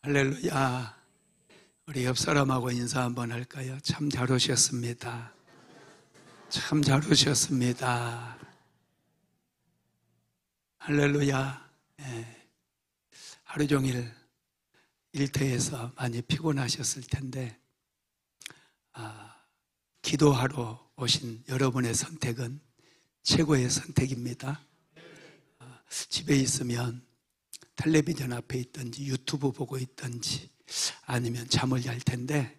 할렐루야. 우리 옆 사람하고 인사 한번 할까요? 참 잘 오셨습니다. 참 잘 오셨습니다. 할렐루야. 네. 하루 종일 일터에서 많이 피곤하셨을 텐데 기도하러 오신 여러분의 선택은 최고의 선택입니다. 집에 있으면 텔레비전 앞에 있든지 유튜브 보고 있든지 아니면 잠을 잘 텐데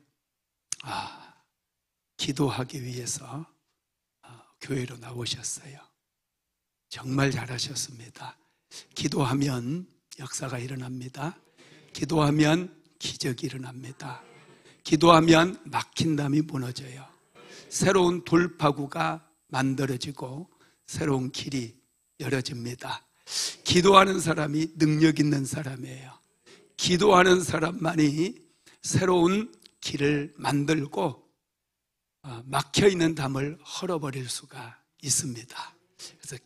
기도하기 위해서 교회로 나오셨어요. 정말 잘하셨습니다. 기도하면 역사가 일어납니다. 기도하면 기적이 일어납니다. 기도하면 막힌 담이 무너져요. 새로운 돌파구가 만들어지고 새로운 길이 열어집니다. 기도하는 사람이 능력 있는 사람이에요. 기도하는 사람만이 새로운 길을 만들고 막혀있는 담을 헐어버릴 수가 있습니다. 그래서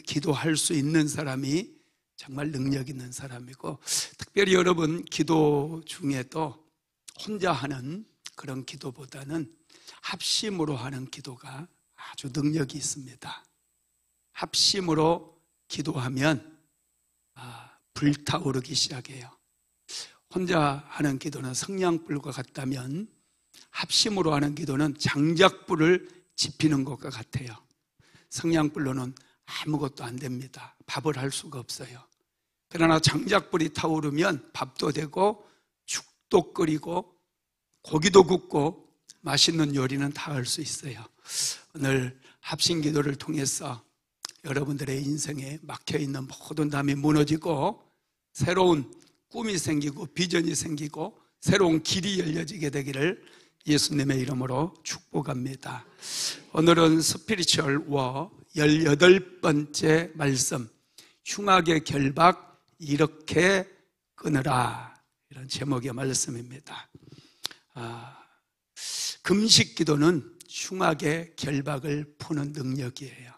기도할 수 있는 사람이 정말 능력 있는 사람이고, 특별히 여러분 기도 중에도 혼자 하는 그런 기도보다는 합심으로 하는 기도가 아주 능력이 있습니다. 합심으로 기도하면 불타오르기 시작해요. 혼자 하는 기도는 성냥불과 같다면 합심으로 하는 기도는 장작불을 지피는 것과 같아요. 성냥불로는 아무것도 안 됩니다. 밥을 할 수가 없어요. 그러나 장작불이 타오르면 밥도 되고 죽도 끓이고 고기도 굽고 맛있는 요리는 다 할 수 있어요. 오늘 합심 기도를 통해서 여러분들의 인생에 막혀있는 모든 담이 무너지고 새로운 꿈이 생기고 비전이 생기고 새로운 길이 열려지게 되기를 예수님의 이름으로 축복합니다. 오늘은 스피리추얼 워 18번째 말씀, 흉악의 결박 이렇게 끊으라, 이런 제목의 말씀입니다. 금식 기도는 흉악의 결박을 푸는 능력이에요.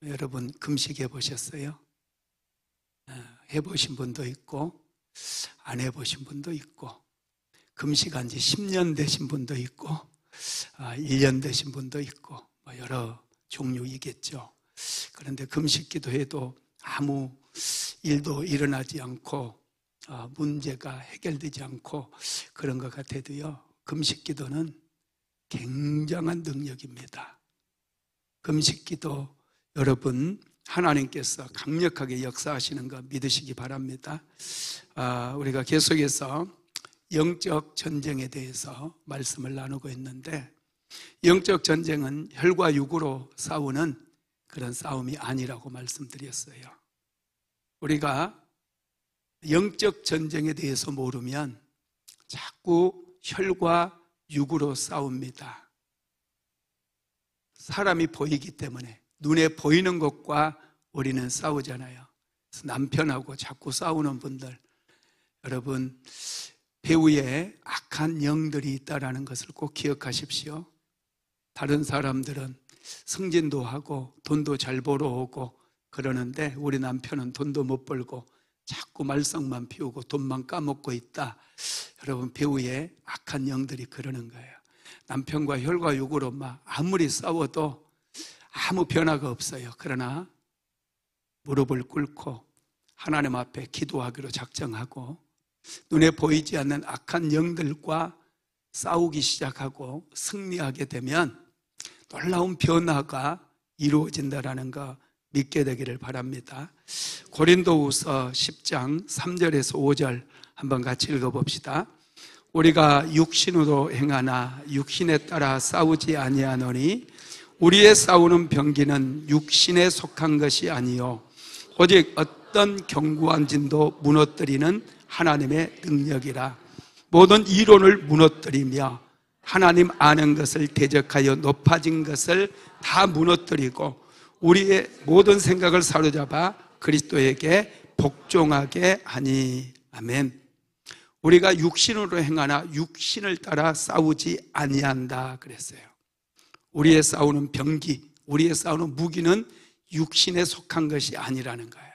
여러분 금식해 보셨어요? 해보신 분도 있고 안 해보신 분도 있고, 금식한 지 10년 되신 분도 있고 1년 되신 분도 있고 여러 종류이겠죠. 그런데 금식 기도해도 아무 일도 일어나지 않고 문제가 해결되지 않고 그런 것 같아도요, 금식 기도는 굉장한 능력입니다. 금식 기도 여러분 하나님께서 강력하게 역사하시는 거 믿으시기 바랍니다. 우리가 계속해서 영적 전쟁에 대해서 말씀을 나누고 있는데, 영적 전쟁은 혈과 육으로 싸우는 그런 싸움이 아니라고 말씀드렸어요. 우리가 영적 전쟁에 대해서 모르면 자꾸 혈과 육으로 싸웁니다. 사람이 보이기 때문에 눈에 보이는 것과 우리는 싸우잖아요. 그래서 남편하고 자꾸 싸우는 분들, 여러분 배후에 악한 영들이 있다는 것을 꼭 기억하십시오. 다른 사람들은 승진도 하고 돈도 잘 벌어오고 그러는데 우리 남편은 돈도 못 벌고 자꾸 말썽만 피우고 돈만 까먹고 있다. 여러분 배후에 악한 영들이 그러는 거예요. 남편과 혈과 육으로 아무리 싸워도 아무 변화가 없어요. 그러나 무릎을 꿇고 하나님 앞에 기도하기로 작정하고 눈에 보이지 않는 악한 영들과 싸우기 시작하고 승리하게 되면 놀라운 변화가 이루어진다는 거 믿게 되기를 바랍니다. 고린도후서 10장 3절에서 5절 한번 같이 읽어봅시다. 우리가 육신으로 행하나 육신에 따라 싸우지 아니하노니 우리의 싸우는 병기는 육신에 속한 것이 아니요 오직 어떤 견고한 진도 무너뜨리는 하나님의 능력이라. 모든 이론을 무너뜨리며 하나님 아는 것을 대적하여 높아진 것을 다 무너뜨리고 우리의 모든 생각을 사로잡아 그리스도에게 복종하게 하니. 아멘. 우리가 육신으로 행하나 육신을 따라 싸우지 아니한다 그랬어요. 우리의 싸우는 병기, 우리의 싸우는 무기는 육신에 속한 것이 아니라는 거예요.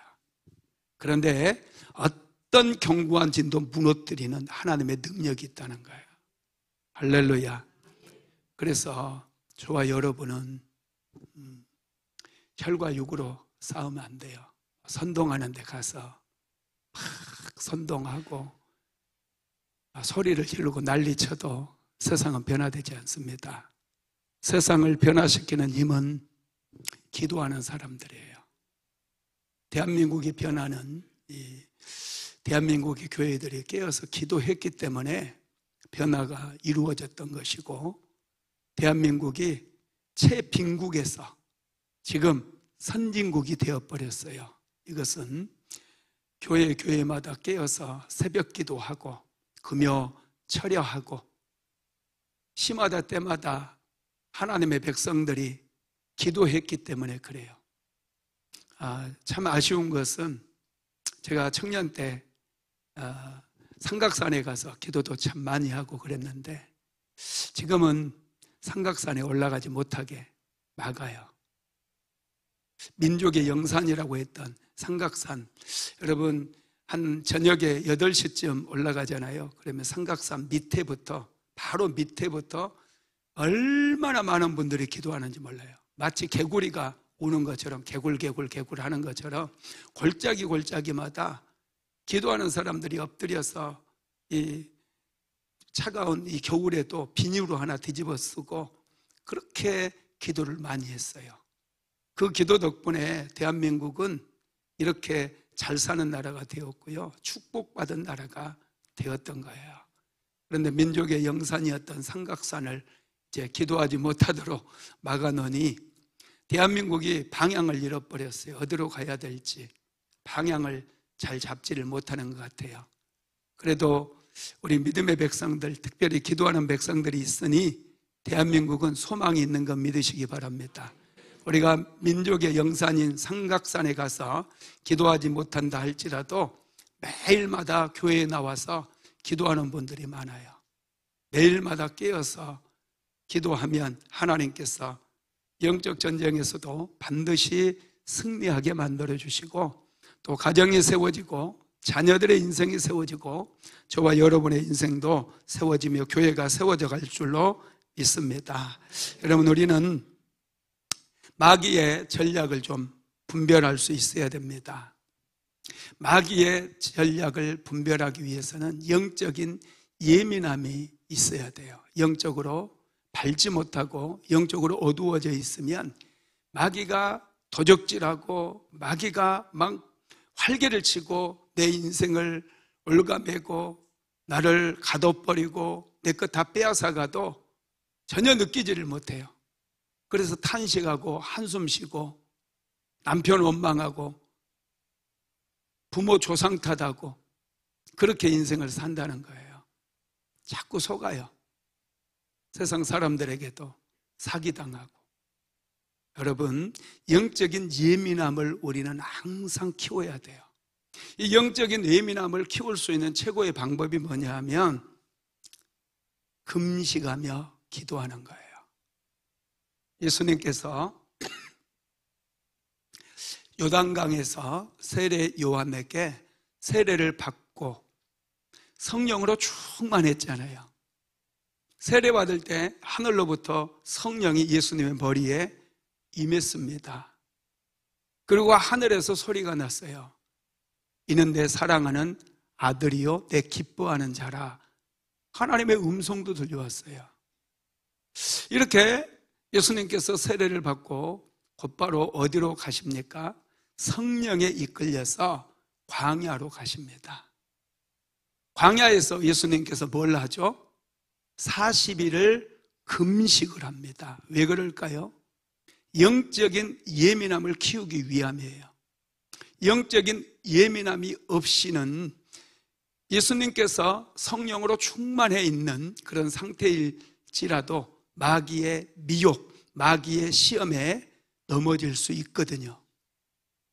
그런데 어떤 견고한 진도 무너뜨리는 하나님의 능력이 있다는 거예요. 할렐루야. 그래서 저와 여러분은 혈과 육으로 싸우면 안 돼요. 선동하는 데 가서 막 선동하고 소리를 지르고 난리쳐도 세상은 변화되지 않습니다. 세상을 변화시키는 힘은 기도하는 사람들이에요. 대한민국이 변화는 이 대한민국의 교회들이 깨어서 기도했기 때문에 변화가 이루어졌던 것이고, 대한민국이 최빈국에서 지금 선진국이 되어버렸어요. 이것은 교회마다 깨어서 새벽 기도하고 금요 철야하고 시마다 때마다 하나님의 백성들이 기도했기 때문에 그래요. 참 아쉬운 것은 제가 청년 때 삼각산에 가서 기도도 참 많이 하고 그랬는데 지금은 삼각산에 올라가지 못하게 막아요. 민족의 영산이라고 했던 삼각산, 여러분 한 저녁에 8시쯤 올라가잖아요. 그러면 삼각산 밑에부터, 바로 밑에부터 얼마나 많은 분들이 기도하는지 몰라요. 마치 개구리가 오는 것처럼, 개굴 하는 것처럼 골짜기마다 기도하는 사람들이 엎드려서 이 차가운 이 겨울에도 비닐로 하나 뒤집어 쓰고 그렇게 기도를 많이 했어요. 그 기도 덕분에 대한민국은 이렇게 잘 사는 나라가 되었고요, 축복받은 나라가 되었던 거예요. 그런데 민족의 영산이었던 삼각산을 이제 기도하지 못하도록 막아놓으니 대한민국이 방향을 잃어버렸어요. 어디로 가야 될지 방향을 잘 잡지를 못하는 것 같아요. 그래도 우리 믿음의 백성들, 특별히 기도하는 백성들이 있으니 대한민국은 소망이 있는 것 믿으시기 바랍니다. 우리가 민족의 영산인 삼각산에 가서 기도하지 못한다 할지라도 매일마다 교회에 나와서 기도하는 분들이 많아요. 매일마다 깨어서 기도하면 하나님께서 영적 전쟁에서도 반드시 승리하게 만들어 주시고, 또 가정이 세워지고 자녀들의 인생이 세워지고 저와 여러분의 인생도 세워지며 교회가 세워져 갈 줄로 믿습니다. 여러분, 우리는 마귀의 전략을 좀 분별할 수 있어야 됩니다. 마귀의 전략을 분별하기 위해서는 영적인 예민함이 있어야 돼요. 영적으로 밝지 못하고 영적으로 어두워져 있으면 마귀가 도적질하고 마귀가 막 활개를 치고 내 인생을 올가매고 나를 가둬버리고 내 것 다 빼앗아가도 전혀 느끼지를 못해요. 그래서 탄식하고 한숨 쉬고 남편 원망하고 부모 조상 탓하고 그렇게 인생을 산다는 거예요. 자꾸 속아요. 세상 사람들에게도 사기당하고. 여러분, 영적인 예민함을 우리는 항상 키워야 돼요. 이 영적인 예민함을 키울 수 있는 최고의 방법이 뭐냐 하면 금식하며 기도하는 거예요. 예수님께서 요단강에서 세례 요한에게 세례를 받고 성령으로 충만했잖아요. 세례 받을 때 하늘로부터 성령이 예수님의 머리에 임했습니다. 그리고 하늘에서 소리가 났어요. 이는 내 사랑하는 아들이요 내 기뻐하는 자라. 하나님의 음성도 들려왔어요. 이렇게 예수님께서 세례를 받고 곧바로 어디로 가십니까? 성령에 이끌려서 광야로 가십니다. 광야에서 예수님께서 뭘 하죠? 40일을 금식을 합니다. 왜 그럴까요? 영적인 예민함을 키우기 위함이에요. 영적인 예민함이 없이는 예수님께서 성령으로 충만해 있는 그런 상태일지라도 마귀의 미혹, 마귀의 시험에 넘어질 수 있거든요.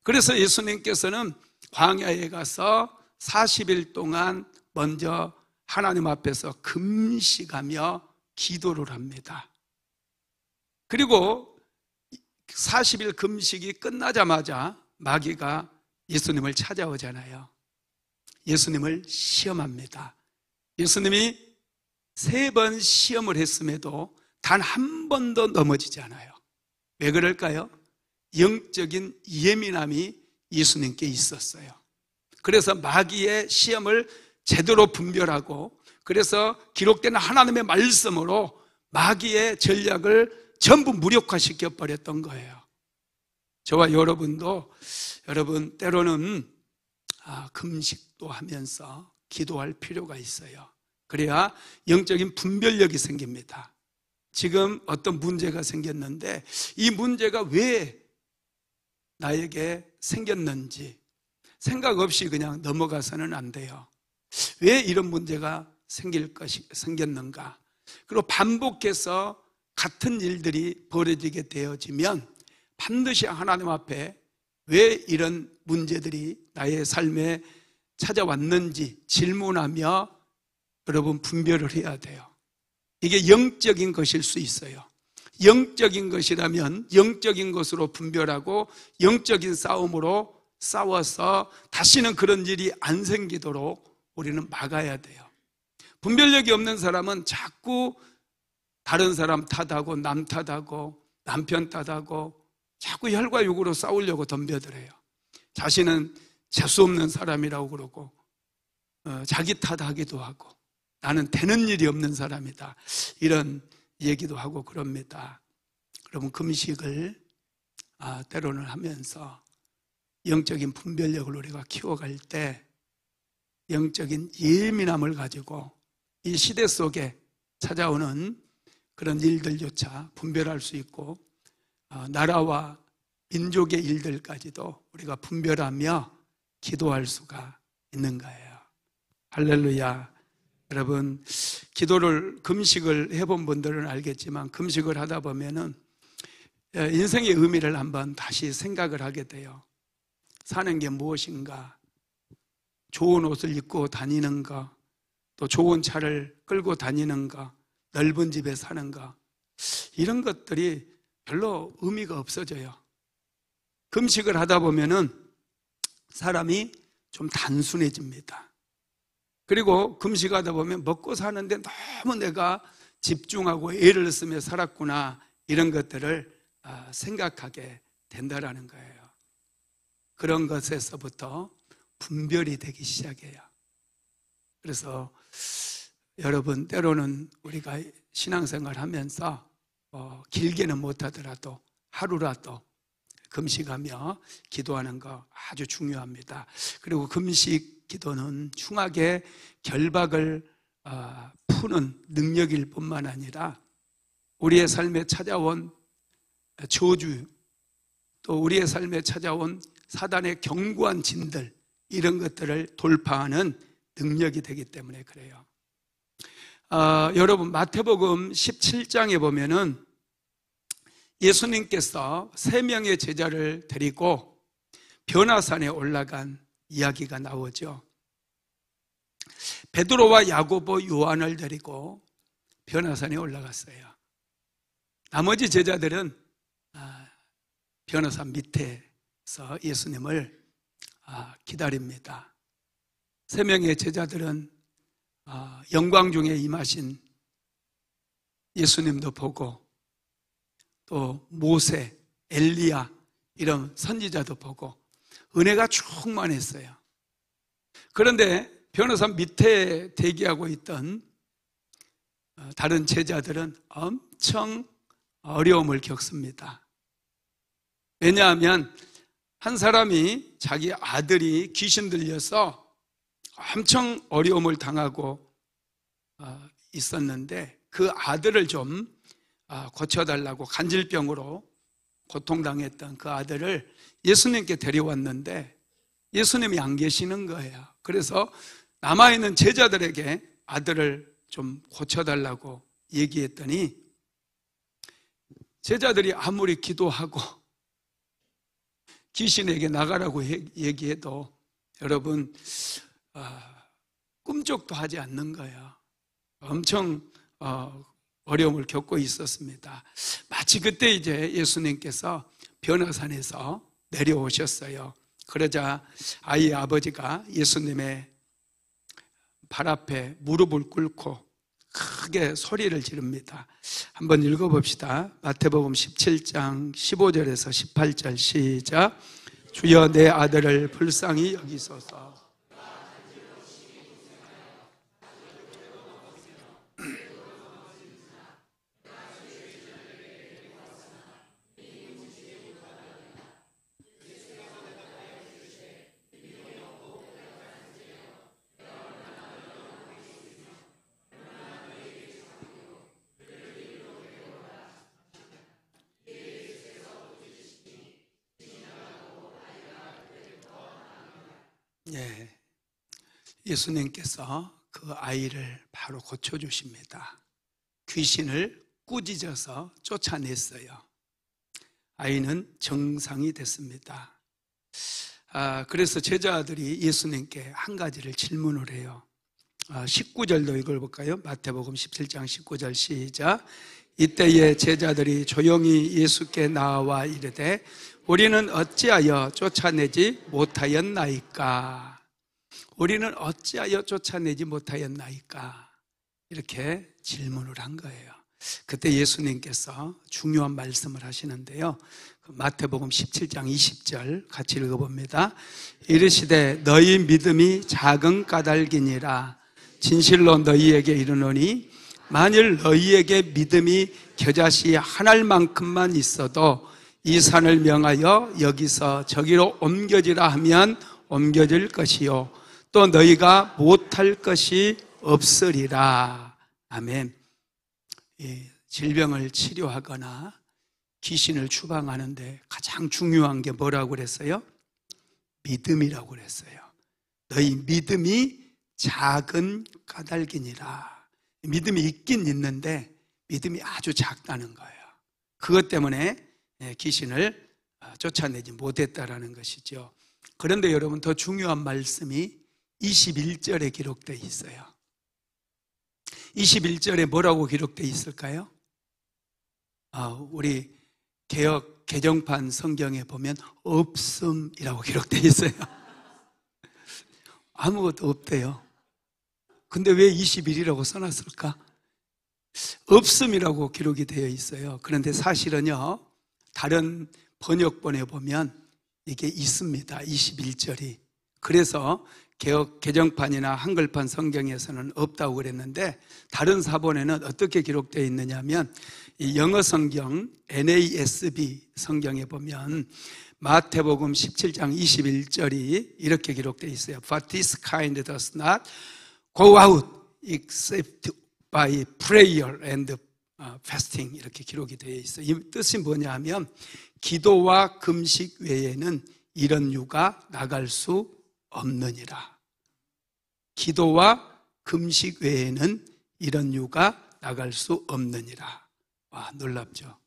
그래서 예수님께서는 광야에 가서 40일 동안 먼저 하나님 앞에서 금식하며 기도를 합니다. 그리고 40일 금식이 끝나자마자 마귀가 예수님을 찾아오잖아요. 예수님을 시험합니다. 예수님이 3번 시험을 했음에도 단 한 번도 넘어지지 않아요. 왜 그럴까요? 영적인 예민함이 예수님께 있었어요. 그래서 마귀의 시험을 제대로 분별하고, 그래서 기록된 하나님의 말씀으로 마귀의 전략을 전부 무력화시켜 버렸던 거예요. 저와 여러분도 여러분 때로는 금식도 하면서 기도할 필요가 있어요. 그래야 영적인 분별력이 생깁니다. 지금 어떤 문제가 생겼는데 이 문제가 왜 나에게 생겼는지 생각 없이 그냥 넘어가서는 안 돼요. 왜 이런 문제가 생겼는가? 그리고 반복해서 같은 일들이 벌어지게 되어지면 반드시 하나님 앞에 왜 이런 문제들이 나의 삶에 찾아왔는지 질문하며 여러분 분별을 해야 돼요. 이게 영적인 것일 수 있어요. 영적인 것이라면 영적인 것으로 분별하고 영적인 싸움으로 싸워서 다시는 그런 일이 안 생기도록 우리는 막아야 돼요. 분별력이 없는 사람은 자꾸 다른 사람 탓하고 남 탓하고 남편 탓하고 자꾸 혈과 육으로 싸우려고 덤벼들어요. 자신은 재수없는 사람이라고 그러고 자기 탓하기도 하고 나는 되는 일이 없는 사람이다 이런 얘기도 하고 그럽니다. 여러분 금식을 때로는 하면서 영적인 분별력을 우리가 키워갈 때 영적인 예민함을 가지고 이 시대 속에 찾아오는 그런 일들조차 분별할 수 있고 나라와 민족의 일들까지도 우리가 분별하며 기도할 수가 있는 거예요. 할렐루야. 여러분 기도를 금식을 해본 분들은 알겠지만 금식을 하다 보면은 인생의 의미를 한번 다시 생각을 하게 돼요. 사는 게 무엇인가? 좋은 옷을 입고 다니는 거, 또 좋은 차를 끌고 다니는 거, 넓은 집에 사는 거, 이런 것들이 별로 의미가 없어져요. 금식을 하다 보면은 사람이 좀 단순해집니다. 그리고 금식하다 보면 먹고 사는데 너무 내가 집중하고 애를 쓰며 살았구나 이런 것들을 생각하게 된다라는 거예요. 그런 것에서부터 분별이 되기 시작해요. 그래서 여러분 때로는 우리가 신앙생활 하면서 길게는 못하더라도 하루라도 금식하며 기도하는 거 아주 중요합니다. 그리고 금식 기도는 흉악의 결박을 푸는 능력일 뿐만 아니라 우리의 삶에 찾아온 저주, 또 우리의 삶에 찾아온 사단의 견고한 진들, 이런 것들을 돌파하는 능력이 되기 때문에 그래요. 여러분 마태복음 17장에 보면은 예수님께서 3명의 제자를 데리고 변화산에 올라간 이야기가 나오죠. 베드로와 야고보, 요한을 데리고 변화산에 올라갔어요. 나머지 제자들은 변화산 밑에서 예수님을 기다립니다. 3명의 제자들은 영광 중에 임하신 예수님도 보고 또 모세, 엘리야 이런 선지자도 보고 은혜가 충만했어요. 그런데 변호산 밑에 대기하고 있던 다른 제자들은 엄청 어려움을 겪습니다. 왜냐하면 한 사람이 자기 아들이 귀신 들려서 엄청 어려움을 당하고 있었는데 그 아들을 좀 고쳐달라고 간질병으로 고통당했던 그 아들을 예수님께 데려왔는데 예수님이 안 계시는 거예요. 그래서 남아있는 제자들에게 아들을 좀 고쳐달라고 얘기했더니 제자들이 아무리 기도하고 귀신에게 나가라고 얘기해도 여러분 꿈쩍도 하지 않는 거예요. 엄청 어려움을 겪고 있었습니다. 마치 그때 이제 예수님께서 변화산에서 내려오셨어요. 그러자 아이의 아버지가 예수님의 발 앞에 무릎을 꿇고 크게 소리를 지릅니다. 한번 읽어봅시다. 마태복음 17장 15절에서 18절 시작. 주여 내 아들을 불쌍히 여기소서. 예, 예수님께서 그 아이를 바로 고쳐주십니다. 귀신을 꾸짖어서 쫓아냈어요. 아이는 정상이 됐습니다. 그래서 제자들이 예수님께 한 가지를 질문을 해요. 19절도 읽어볼까요? 마태복음 17장 19절 시작. 이때에 제자들이 조용히 예수께 나와 이르되 우리는 어찌하여 쫓아내지 못하였나이까? 우리는 어찌하여 쫓아내지 못하였나이까? 이렇게 질문을 한 거예요. 그때 예수님께서 중요한 말씀을 하시는데요. 마태복음 17장 20절 같이 읽어봅니다. 이르시되 너희 믿음이 작은 까닭이니라. 진실로 너희에게 이르노니 만일 너희에게 믿음이 겨자씨 한 알만큼만 있어도 이 산을 명하여 여기서 저기로 옮겨지라 하면 옮겨질 것이요 또 너희가 못할 것이 없으리라. 아멘. 질병을 치료하거나 귀신을 추방하는데 가장 중요한 게 뭐라고 그랬어요? 믿음이라고 그랬어요. 너희 믿음이 작은 까닭이니라. 믿음이 있긴 있는데 믿음이 아주 작다는 거예요. 그것 때문에 귀신을 쫓아내지 못했다라는 것이죠. 그런데 여러분, 더 중요한 말씀이 21절에 기록되어 있어요. 21절에 뭐라고 기록되어 있을까요? 우리 개역 개정판 성경에 보면 없음이라고 기록되어 있어요. 아무것도 없대요. 근데 왜 21이라고 써놨을까? 없음이라고 기록이 되어 있어요. 그런데 사실은요, 다른 번역본에 보면 이게 있습니다. 21절이. 그래서 개역 개정판이나 한글판 성경에서는 없다고 그랬는데 다른 사본에는 어떻게 기록되어 있느냐면 이 영어 성경 NASB 성경에 보면 마태복음 17장 21절이 이렇게 기록되어 있어요. But this kind does not go out except by prayer and fasting, 이렇게 기록이 되어 있어요. 이 뜻이 뭐냐 하면 기도와 금식 외에는 이런 유가 나갈 수 없느니라. 기도와 금식 외에는 이런 유가 나갈 수 없느니라. 와, 놀랍죠?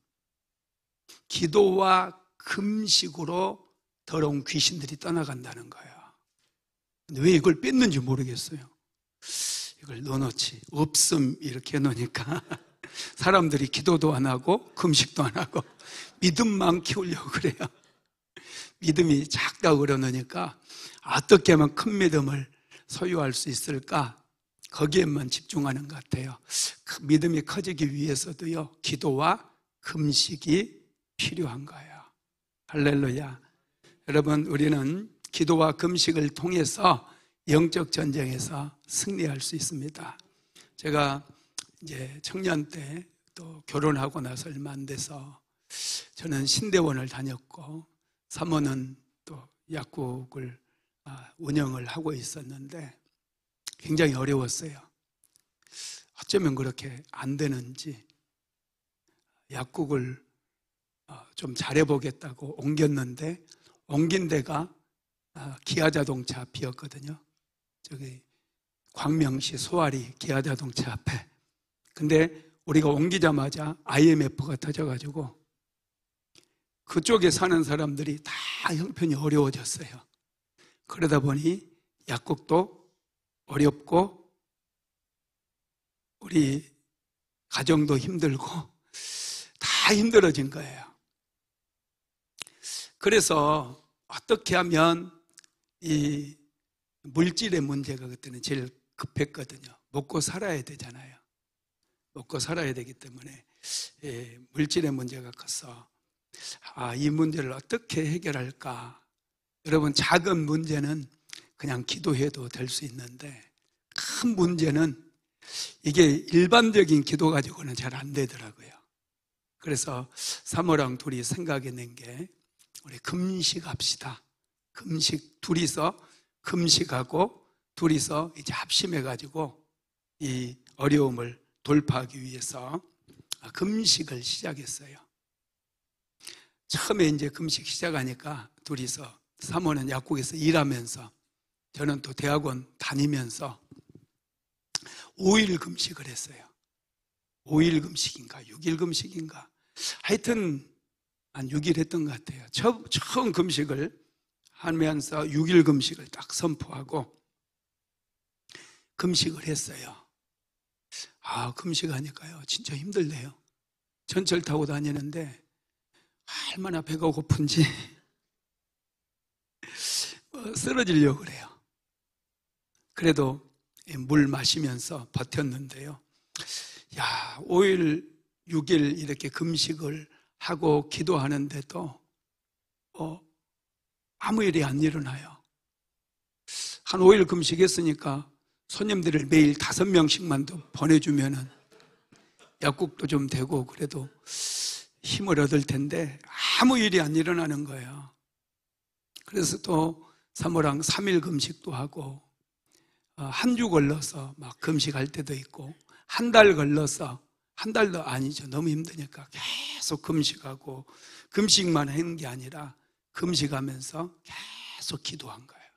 기도와 금식으로 더러운 귀신들이 떠나간다는 거예요. 근데 왜 이걸 뺐는지 모르겠어요. 이걸 넣어놓지. 없음 이렇게 해놓으니까 사람들이 기도도 안 하고 금식도 안 하고 믿음만 키우려고 그래요. 믿음이 작다고 그러니까 어떻게 하면 큰 믿음을 소유할 수 있을까? 거기에만 집중하는 것 같아요. 그 믿음이 커지기 위해서도요, 기도와 금식이 필요한 거예요. 할렐루야. 여러분, 우리는 기도와 금식을 통해서 영적 전쟁에서 승리할 수 있습니다. 제가 이제 청년 때 또 결혼하고 나서 얼마 안 돼서 저는 신대원을 다녔고 사모는 또 약국을 운영을 하고 있었는데 굉장히 어려웠어요. 어쩌면 그렇게 안 되는지 약국을 좀 잘해보겠다고 옮겼는데 옮긴 데가 기아자동차 앞이었거든요. 저기 광명시 소아리 기아자동차 앞에. 근데 우리가 옮기자마자 IMF가 터져가지고 그쪽에 사는 사람들이 다 형편이 어려워졌어요. 그러다 보니 약국도 어렵고 우리 가정도 힘들고 다 힘들어진 거예요. 그래서 어떻게 하면 이 물질의 문제가 그때는 제일 급했거든요. 먹고 살아야 되잖아요. 먹고 살아야 되기 때문에 물질의 문제가 커서 이 문제를 어떻게 해결할까? 여러분, 작은 문제는 그냥 기도해도 될 수 있는데 큰 문제는 이게 일반적인 기도 가지고는 잘 안 되더라고요. 그래서 사모랑 둘이 생각해낸 게 우리 금식합시다. 둘이서 금식하고 둘이서 이제 합심해가지고 이 어려움을 돌파하기 위해서 금식을 시작했어요. 처음에 이제 금식 시작하니까 둘이서 사모는 약국에서 일하면서 저는 또 대학원 다니면서 5일 금식을 했어요. 5일 금식인가 6일 금식인가 하여튼 한 6일 했던 것 같아요. 처음 금식을 하면서 6일 금식을 딱 선포하고 금식을 했어요. 금식하니까요 진짜 힘들네요. 전철 타고 다니는데 얼마나 배가 고픈지 쓰러지려고 그래요. 그래도 물 마시면서 버텼는데요. 5일, 6일 이렇게 금식을 하고 기도하는데도 아무 일이 안 일어나요. 한 5일 금식했으니까 손님들을 매일 5명씩만 더 보내주면은 약국도 좀 되고 그래도 힘을 얻을 텐데 아무 일이 안 일어나는 거예요. 그래서 또 사모랑 3일 금식도 하고 한 주 걸러서 막 금식할 때도 있고 한 달 걸러서 한 달도 아니죠. 너무 힘드니까 계속 금식하고 금식만 하는 게 아니라 금식하면서 계속 기도한 거예요.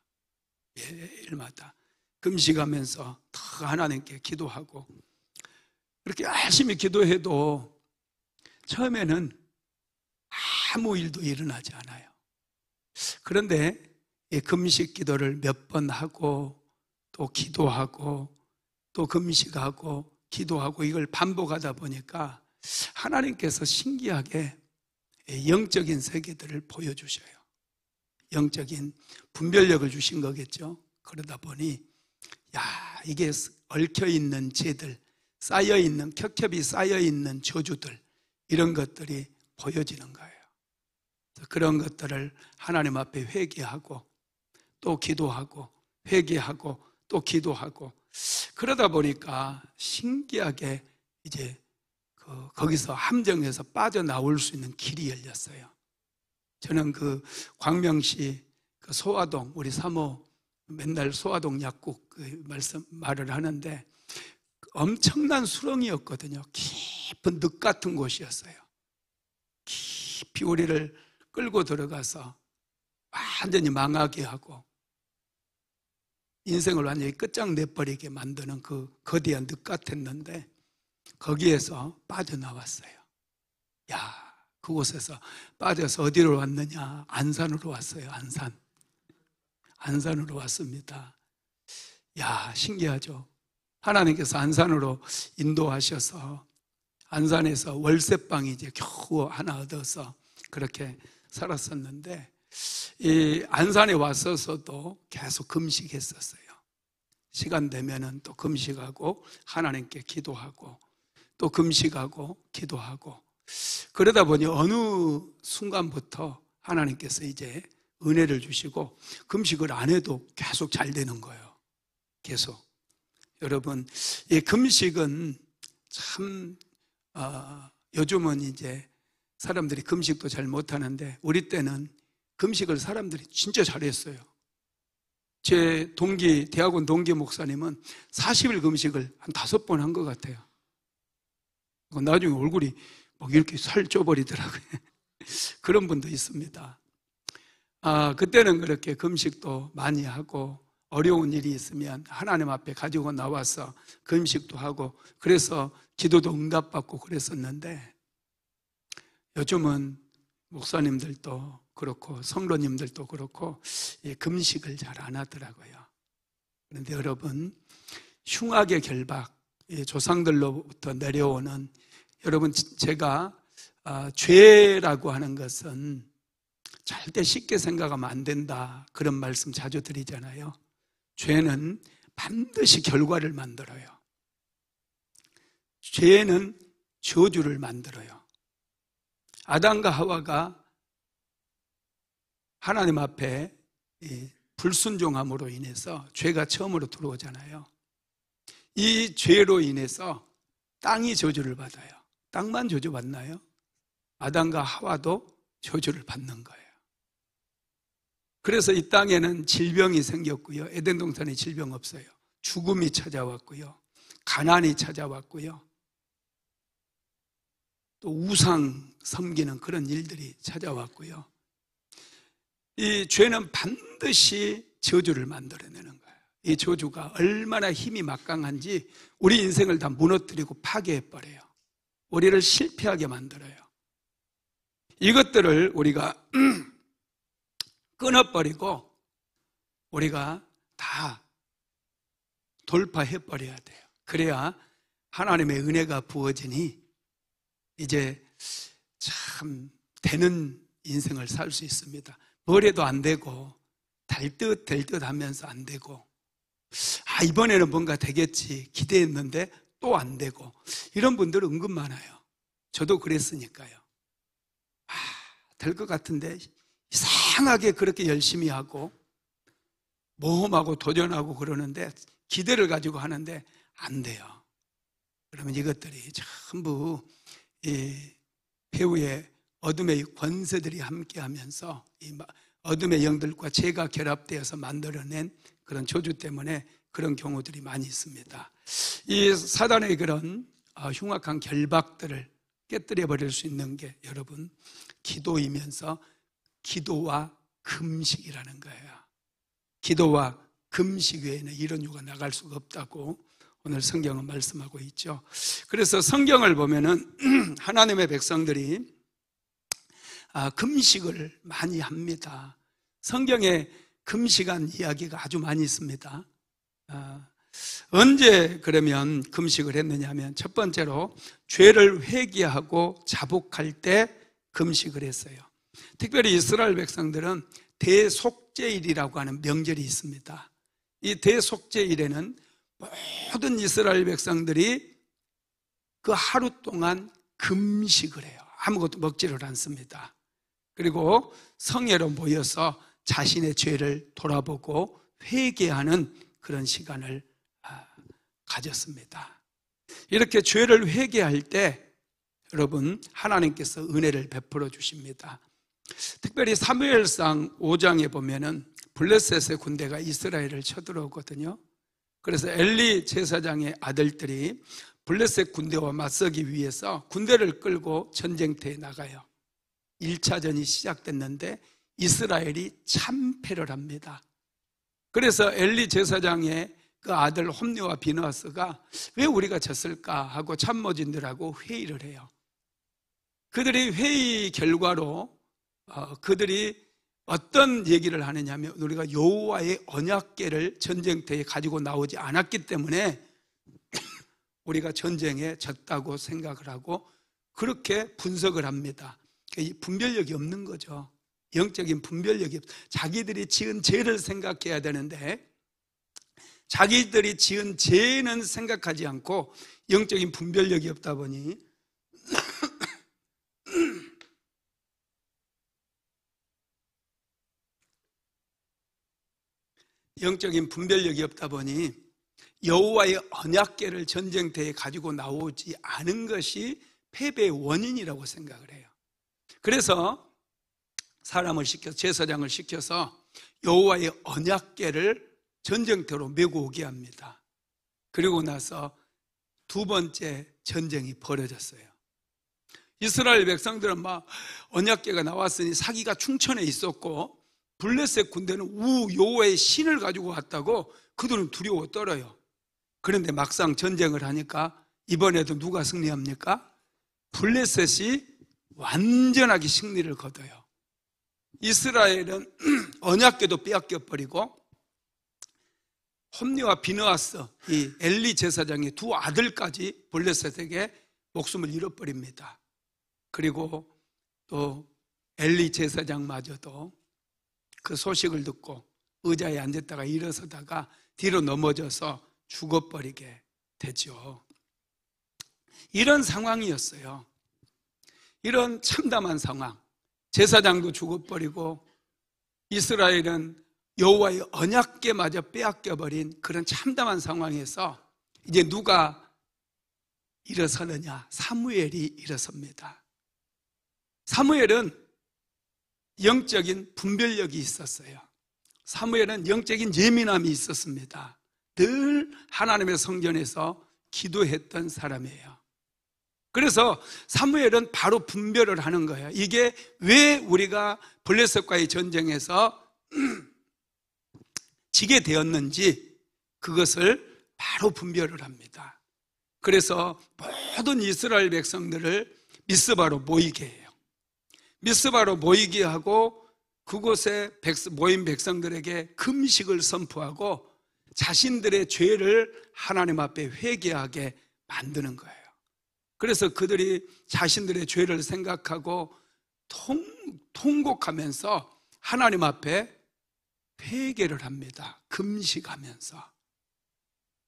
매일마다 금식하면서 더 하나님께 기도하고 그렇게 열심히 기도해도 처음에는 아무 일도 일어나지 않아요. 그런데 이 금식 기도를 몇 번 하고 또 기도하고 또 금식하고 기도하고 이걸 반복하다 보니까 하나님께서 신기하게 영적인 세계들을 보여주셔요. 영적인 분별력을 주신 거겠죠. 그러다 보니 이게 얽혀있는 죄들, 쌓여있는 켜켜이 쌓여있는 저주들 이런 것들이 보여지는 거예요. 그런 것들을 하나님 앞에 회개하고 또 기도하고 회개하고 또 기도하고 그러다 보니까 신기하게 이제 거기서 함정에서 빠져나올 수 있는 길이 열렸어요. 저는 그 광명시 그 소화동 우리 사모 맨날 소화동 약국 말을 하는데 엄청난 수렁이었거든요. 깊은 늪 같은 곳이었어요. 깊이 우리를 끌고 들어가서 완전히 망하게 하고 인생을 완전히 끝장내버리게 만드는 그 거대한 늪 같았는데 거기에서 빠져나왔어요. 그곳에서 빠져서 어디로 왔느냐? 안산으로 왔어요. 안산으로 왔습니다. 신기하죠? 하나님께서 안산으로 인도하셔서 안산에서 월세방이 이제 겨우 하나 얻어서 그렇게 살았었는데 이 안산에 왔어서도 계속 금식했었어요. 시간 되면은 또 금식하고 하나님께 기도하고 또 금식하고 기도하고 그러다 보니 어느 순간부터 하나님께서 이제 은혜를 주시고 금식을 안 해도 계속 잘 되는 거예요. 계속. 여러분, 이 금식은 참 요즘은 이제 사람들이 금식도 잘 못하는데 우리 때는 금식을 사람들이 진짜 잘했어요. 제 대학원 동기 목사님은 40일 금식을 한 5번 한 것 같아요. 나중에 얼굴이 막 이렇게 살쪄버리더라고요. 그런 분도 있습니다. 그때는 그렇게 금식도 많이 하고 어려운 일이 있으면 하나님 앞에 가지고 나와서 금식도 하고 그래서 기도도 응답받고 그랬었는데 요즘은 목사님들도 그렇고 성도님들도 그렇고 금식을 잘 안 하더라고요. 그런데 여러분, 흉악의 결박, 조상들로부터 내려오는 여러분 제가 죄라고 하는 것은 절대 쉽게 생각하면 안 된다 그런 말씀 자주 드리잖아요. 죄는 반드시 결과를 만들어요. 죄는 저주를 만들어요. 아담과 하와가 하나님 앞에 불순종함으로 인해서 죄가 처음으로 들어오잖아요. 이 죄로 인해서 땅이 저주를 받아요. 땅만 저주받나요? 아담과 하와도 저주를 받는 거예요. 그래서 이 땅에는 질병이 생겼고요. 에덴 동산에 질병 없어요. 죽음이 찾아왔고요. 가난이 찾아왔고요. 또 우상 섬기는 그런 일들이 찾아왔고요. 이 죄는 반드시 저주를 만들어내는 거예요. 이 저주가 얼마나 힘이 막강한지 우리 인생을 다 무너뜨리고 파괴해버려요. 우리를 실패하게 만들어요. 이것들을 우리가 끊어버리고 우리가 다 돌파해버려야 돼요. 그래야 하나님의 은혜가 부어지니 이제 참 되는 인생을 살 수 있습니다. 뭘 해도 안 되고 될 듯 하면서 안 되고, 이번에는 뭔가 되겠지 기대했는데 또 안 되고, 이런 분들은 은근 많아요. 저도 그랬으니까요. 될 것 같은데 이상하게 그렇게 열심히 하고 모험하고 도전하고 그러는데, 기대를 가지고 하는데 안 돼요. 그러면 이것들이 전부 이 배후의 어둠의 권세들이 함께하면서 이 어둠의 영들과 죄가 결합되어서 만들어낸 그런 저주 때문에 그런 경우들이 많이 있습니다. 이 사단의 그런 흉악한 결박들을 깨뜨려 버릴 수 있는 게 여러분 기도이면서 기도와 금식이라는 거예요. 기도와 금식 외에는 이런 유가 나갈 수가 없다고 오늘 성경은 말씀하고 있죠. 그래서 성경을 보면은 하나님의 백성들이 금식을 많이 합니다. 성경에 금식한 이야기가 아주 많이 있습니다. 언제 그러면 금식을 했느냐 하면, 첫 번째로 죄를 회개하고 자복할 때 금식을 했어요. 특별히 이스라엘 백성들은 대속죄일이라고 하는 명절이 있습니다. 이 대속죄일에는 모든 이스라엘 백성들이 그 하루 동안 금식을 해요. 아무것도 먹지를 않습니다. 그리고 성회로 모여서 자신의 죄를 돌아보고 회개하는 그런 시간을 가졌습니다. 이렇게 죄를 회개할 때 여러분 하나님께서 은혜를 베풀어 주십니다. 특별히 사무엘상 5장에 보면은 블레셋의 군대가 이스라엘을 쳐들어오거든요. 그래서 엘리 제사장의 아들들이 블레셋 군대와 맞서기 위해서 군대를 끌고 전쟁터에 나가요. 1차전이 시작됐는데 이스라엘이 참패를 합니다. 그래서 엘리 제사장의 그 아들 홈리와 비느하스가 왜 우리가 졌을까 하고 참모진들하고 회의를 해요. 그들이 회의 결과로 그들이 어떤 얘기를 하느냐 하면, 우리가 여호와의 언약궤를 전쟁터에 가지고 나오지 않았기 때문에 우리가 전쟁에 졌다고 생각을 하고 그렇게 분석을 합니다. 분별력이 없는 거죠. 영적인 분별력이 없어요. 자기들이 지은 죄를 생각해야 되는데 자기들이 지은 죄는 생각하지 않고 영적인 분별력이 없다 보니 영적인 분별력이 없다 보니 여호와의 언약궤를 전쟁터에 가지고 나오지 않은 것이 패배의 원인이라고 생각을 해요. 그래서 사람을 시켜서, 제사장을 시켜서 여호와의 언약궤를 전쟁터로 메고 오게 합니다. 그리고 나서 두 번째 전쟁이 벌어졌어요. 이스라엘 백성들은 막 언약궤가 나왔으니 사기가 충천에 있었고, 블레셋 군대는 여호와의 신을 가지고 왔다고 그들은 두려워 떨어요. 그런데 막상 전쟁을 하니까 이번에도 누가 승리합니까? 블레셋이 완전하게 승리를 거둬요. 이스라엘은 언약궤도 빼앗겨버리고 홈리와 비느하스, 이 엘리 제사장의 두 아들까지 블레셋에게 목숨을 잃어버립니다. 그리고 또 엘리 제사장마저도 그 소식을 듣고 의자에 앉았다가 일어서다가 뒤로 넘어져서 죽어버리게 되죠. 이런 상황이었어요. 이런 참담한 상황. 제사장도 죽어버리고 이스라엘은 여호와의 언약궤마저 빼앗겨버린 그런 참담한 상황에서 이제 누가 일어서느냐? 사무엘이 일어섭니다. 사무엘은 영적인 분별력이 있었어요. 사무엘은 영적인 예민함이 있었습니다. 늘 하나님의 성전에서 기도했던 사람이에요. 그래서 사무엘은 바로 분별을 하는 거예요. 이게 왜 우리가 블레셋과의 전쟁에서 지게 되었는지 그것을 바로 분별을 합니다. 그래서 모든 이스라엘 백성들을 미스바로 모이게 해요. 미스바로 모이게 하고 그곳에 모인 백성들에게 금식을 선포하고 자신들의 죄를 하나님 앞에 회개하게 만드는 거예요. 그래서 그들이 자신들의 죄를 생각하고 통곡하면서 하나님 앞에 회개를 합니다. 금식하면서.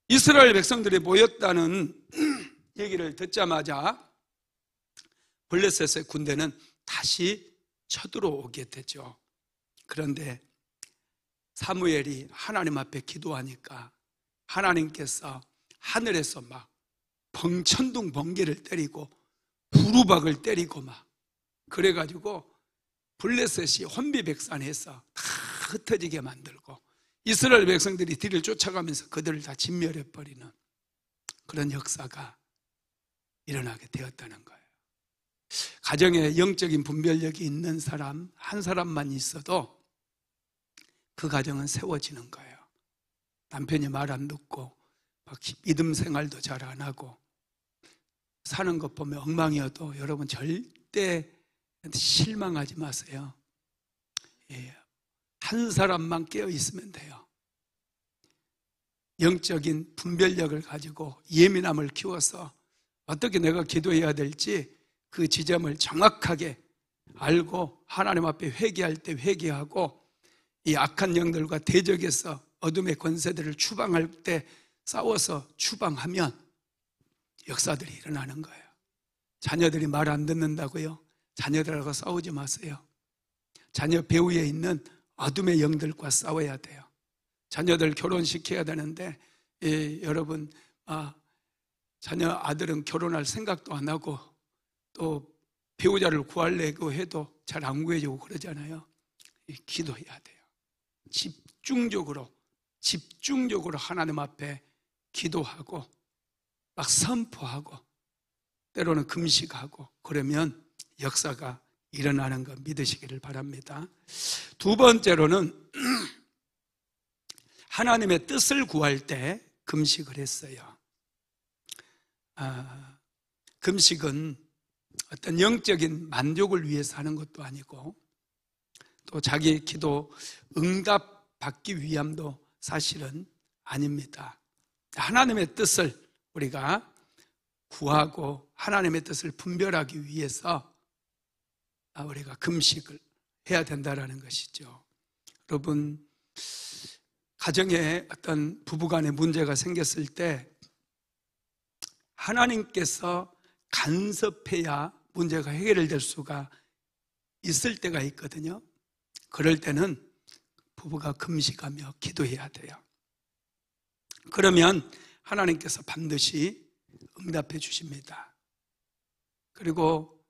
이스라엘 백성들이 모였다는 얘기를 듣자마자 블레셋의 군대는 다시 쳐들어오게 되죠. 그런데 사무엘이 하나님 앞에 기도하니까 하나님께서 하늘에서 막 번천둥 번개를 때리고 부루박을 때리고 막 그래가지고 블레셋이 혼비백산해서 다 흩어지게 만들고 이스라엘 백성들이 뒤를 쫓아가면서 그들을 다 진멸해버리는 그런 역사가 일어나게 되었다는 거예요. 가정에 영적인 분별력이 있는 사람 한 사람만 있어도 그 가정은 세워지는 거예요. 남편이 말 안 듣고 막 믿음 생활도 잘 안 하고 사는 것 보면 엉망이어도 여러분 절대 실망하지 마세요. 한 사람만 깨어 있으면 돼요. 영적인 분별력을 가지고 예민함을 키워서 어떻게 내가 기도해야 될지 그 지점을 정확하게 알고 하나님 앞에 회개할 때 회개하고 이 악한 영들과 대적해서 어둠의 권세들을 추방할 때 싸워서 추방하면 역사들이 일어나는 거예요. 자녀들이 말 안 듣는다고요? 자녀들하고 싸우지 마세요. 자녀 배후에 있는 어둠의 영들과 싸워야 돼요. 자녀들 결혼시켜야 되는데 여러분 자녀 아들은 결혼할 생각도 안 하고 또 배우자를 구하려고 해도 잘 안 구해지고 그러잖아요. 기도해야 돼요. 집중적으로 하나님 앞에 기도하고 막 선포하고 때로는 금식하고 그러면 역사가 일어나는 거 믿으시기를 바랍니다. 두 번째로는 하나님의 뜻을 구할 때 금식을 했어요. 금식은 어떤 영적인 만족을 위해서 하는 것도 아니고 또 자기의 기도 응답받기 위함도 사실은 아닙니다. 하나님의 뜻을 우리가 구하고 하나님의 뜻을 분별하기 위해서 우리가 금식을 해야 된다는 것이죠. 여러분, 가정에 어떤 부부간에 문제가 생겼을 때 하나님께서 간섭해야 문제가 해결될 수가 있을 때가 있거든요. 그럴 때는 부부가 금식하며 기도해야 돼요. 그러면 하나님께서 반드시 응답해 주십니다. 그리고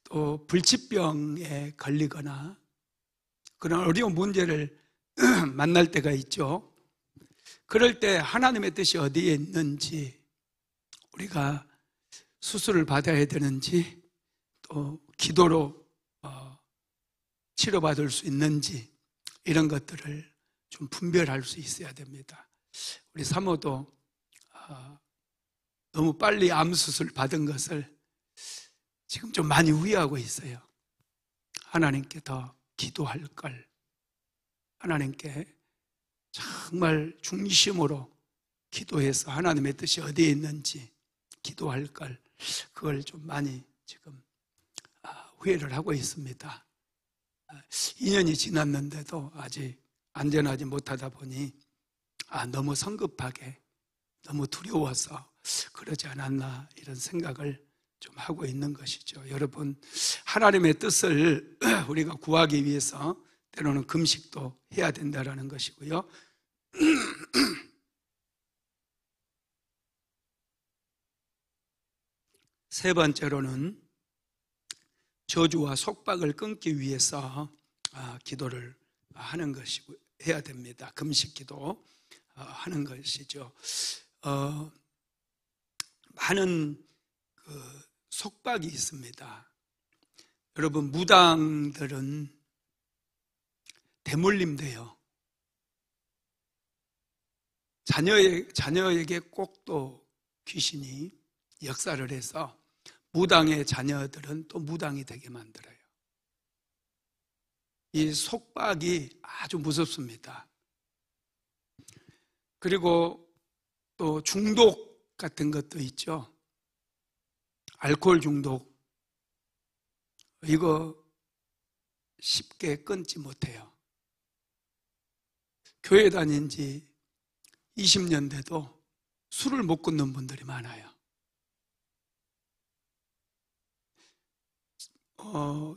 또 불치병에 걸리거나 그런 어려운 문제를 만날 때가 있죠. 그럴 때 하나님의 뜻이 어디에 있는지, 우리가 수술을 받아야 되는지, 또 기도로 치료받을 수 있는지, 이런 것들을 좀 분별할 수 있어야 됩니다. 우리 사모도 너무 빨리 암 수술 받은 것을 지금 좀 많이 후회하고 있어요. 하나님께 더 기도할 걸, 하나님께 정말 중심으로 기도해서 하나님의 뜻이 어디에 있는지 기도할 걸, 그걸 좀 많이 지금 후회를 하고 있습니다. 2년이 지났는데도 아직 안전하지 못하다 보니 너무 성급하게, 너무 두려워서 그러지 않았나 이런 생각을 좀 하고 있는 것이죠. 여러분, 하나님의 뜻을 우리가 구하기 위해서 때로는 금식도 해야 된다는 것이고요. 세 번째로는 저주와 속박을 끊기 위해서 기도를 하는 것이고 해야 됩니다. 금식 기도 하는 것이죠. 많은 속박이 있습니다. 여러분, 무당들은 대물림돼요. 자녀에게 꼭 또 귀신이 역사를 해서 무당의 자녀들은 또 무당이 되게 만들어요. 이 속박이 아주 무섭습니다. 그리고 또 중독 같은 것도 있죠. 알코올 중독. 이거 쉽게 끊지 못해요. 교회 다닌 지 20년 돼도 술을 못 끊는 분들이 많아요.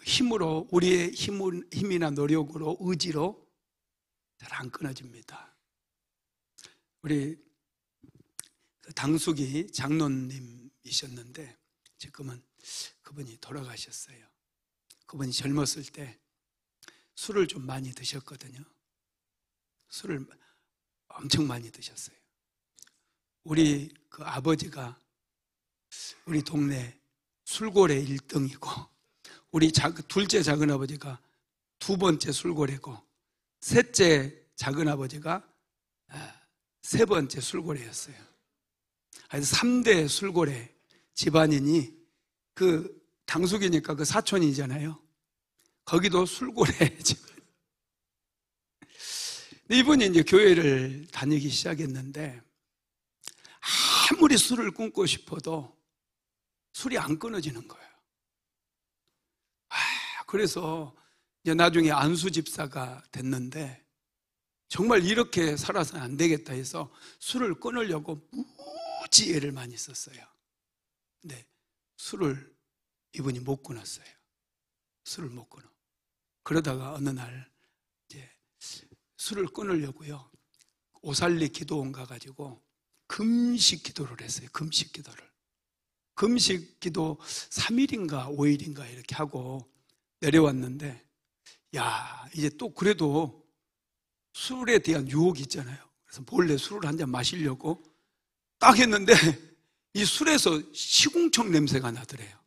힘으로, 우리의 힘이나 노력으로, 의지로 잘 안 끊어집니다. 우리 당숙이 장로님이셨는데 지금은 그분이 돌아가셨어요. 그분이 젊었을 때 술을 좀 많이 드셨거든요. 술을 엄청 많이 드셨어요. 우리 그 아버지가 우리 동네 술고래 1등이고 우리 둘째 작은아버지가 두 번째 술고래고 셋째 작은아버지가 세 번째 술고래였어요. 그래서 3대 술고래 집안이니 그 당숙이니까 그 사촌이잖아요. 거기도 술고래 집안. 이분이 이제 교회를 다니기 시작했는데 아무리 술을 끊고 싶어도 술이 안 끊어지는 거예요. 그래서 이제 나중에 안수 집사가 됐는데 정말 이렇게 살아서는 안 되겠다 해서 술을 끊으려고 무지 애를 많이 썼어요. 근데 술을 이분이 못 끊었어요. 술을 못 끊어. 그러다가 어느 날 이제 술을 끊으려고요. 오살리 기도원 가가지고 금식 기도를 했어요. 금식 기도를. 금식 기도 3일인가 5일인가 이렇게 하고 내려왔는데 이제 또 그래도 술에 대한 유혹이 있잖아요. 그래서 몰래 술을 한 잔 마시려고 딱 했는데 이 술에서 시궁청 냄새가 나더래요.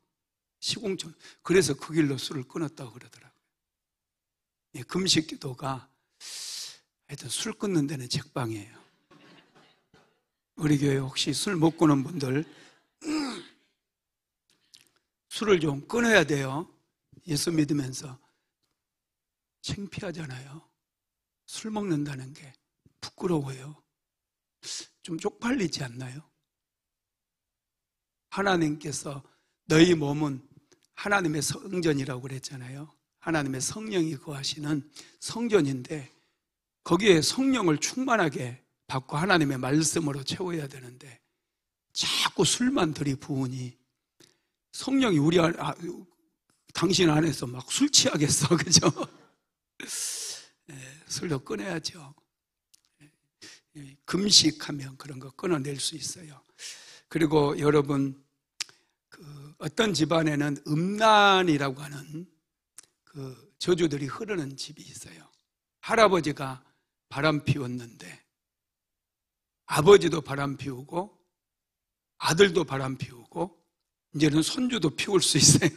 시궁청. 그래서 그 길로 술을 끊었다고 그러더라고요. 금식 기도가 하여튼 술 끊는 데는 책방이에요. 우리 교회 혹시 술 못 끊는 분들 술을 좀 끊어야 돼요. 예수 믿으면서. 창피하잖아요. 술 먹는다는 게 부끄러워요. 좀 쪽팔리지 않나요? 하나님께서 너희 몸은 하나님의 성전이라고 그랬잖아요. 하나님의 성령이 거하시는 성전인데 거기에 성령을 충만하게 받고 하나님의 말씀으로 채워야 되는데 자꾸 술만 들이부으니 성령이 당신 안에서 막 술 취하겠어. 그죠? 술도 끊어야죠. 금식하면 그런 거 끊어낼 수 있어요. 그리고 여러분, 어떤 집안에는 음란이라고 하는 그 저주들이 흐르는 집이 있어요. 할아버지가 바람 피웠는데 아버지도 바람 피우고 아들도 바람 피우고 이제는 손주도 피울 수 있어요.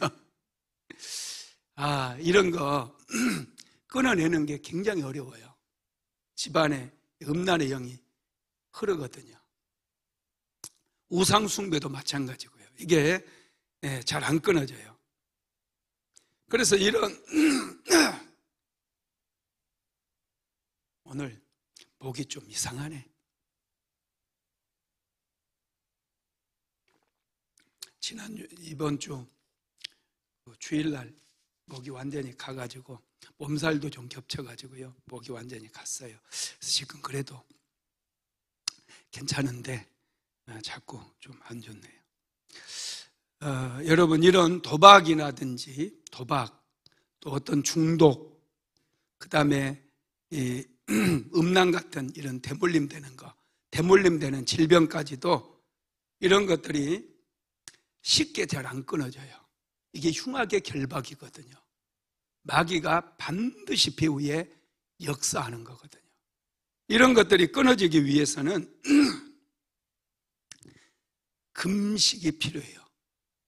이런 거 끊어내는 게 굉장히 어려워요. 집안에 음란의 영이 흐르거든요. 우상숭배도 마찬가지고요. 이게 잘 안 끊어져요. 그래서 이런 오늘 목이 좀 이상하네. 이번 주 주일날 목이 완전히 가가지고 몸살도 좀 겹쳐가지고요. 목이 완전히 갔어요. 그래서 지금 그래도 괜찮은데 자꾸 좀 안 좋네요. 여러분, 이런 도박이라든지 도박, 또 어떤 중독, 그 다음에 음란 같은 이런 대물림 되는 거, 대물림 되는 질병까지도 이런 것들이 쉽게 잘 안 끊어져요. 이게 흉악의 결박이거든요. 마귀가 반드시 배우에 역사하는 거거든요. 이런 것들이 끊어지기 위해서는 금식이 필요해요.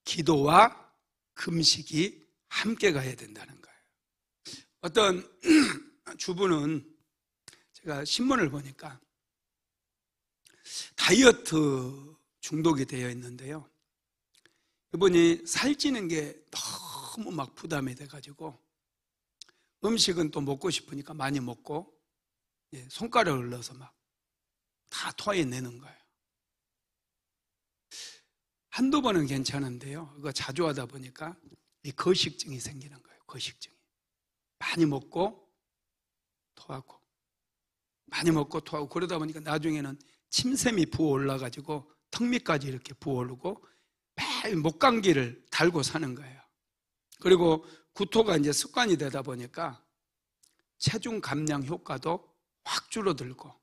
기도와 금식이 함께 가야 된다는 거예요. 어떤 주부는 제가 신문을 보니까 다이어트 중독이 되어 있는데요. 이분이 살찌는 게 너무 막 부담이 돼가지고 음식은 또 먹고 싶으니까 많이 먹고 손가락을 넣어서 막 다 토해내는 거예요. 한두 번은 괜찮은데요, 그거 자주 하다 보니까 이 거식증이 생기는 거예요. 거식증이. 많이 먹고 토하고 많이 먹고 토하고 그러다 보니까 나중에는 침샘이 부어올라가지고 턱 밑까지 이렇게 부어오르고 매일 목감기를 달고 사는 거예요. 그리고 구토가 이제 습관이 되다 보니까 체중 감량 효과도 확 줄어들고,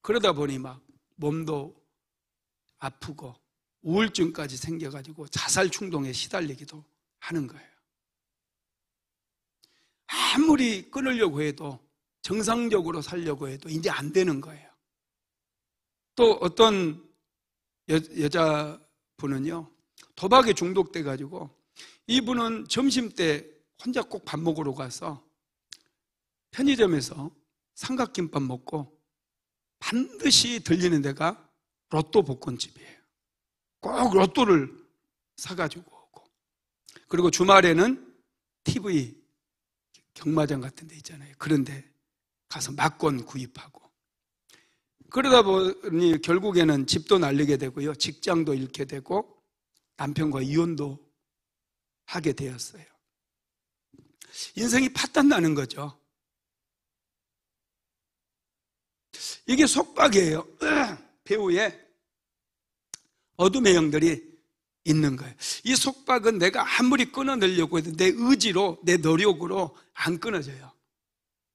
그러다 보니 막 몸도 아프고 우울증까지 생겨가지고 자살 충동에 시달리기도 하는 거예요. 아무리 끊으려고 해도, 정상적으로 살려고 해도 이제 안 되는 거예요. 또 어떤 여자분은요, 도박에 중독돼가지고 이분은 점심때 혼자 꼭 밥 먹으러 가서 편의점에서 삼각김밥 먹고 반드시 들리는 데가 로또 복권집이에요. 꼭 로또를 사가지고 오고, 그리고 주말에는 TV 경마장 같은 데 있잖아요. 그런 데 가서 막권 구입하고, 그러다 보니 결국에는 집도 날리게 되고요, 직장도 잃게 되고 남편과 이혼도 하게 되었어요. 인생이 파탄 나는 거죠. 이게 속박이에요. 배후에 어둠의 영들이 있는 거예요. 이 속박은 내가 아무리 끊어내려고 해도 내 의지로, 내 노력으로 안 끊어져요.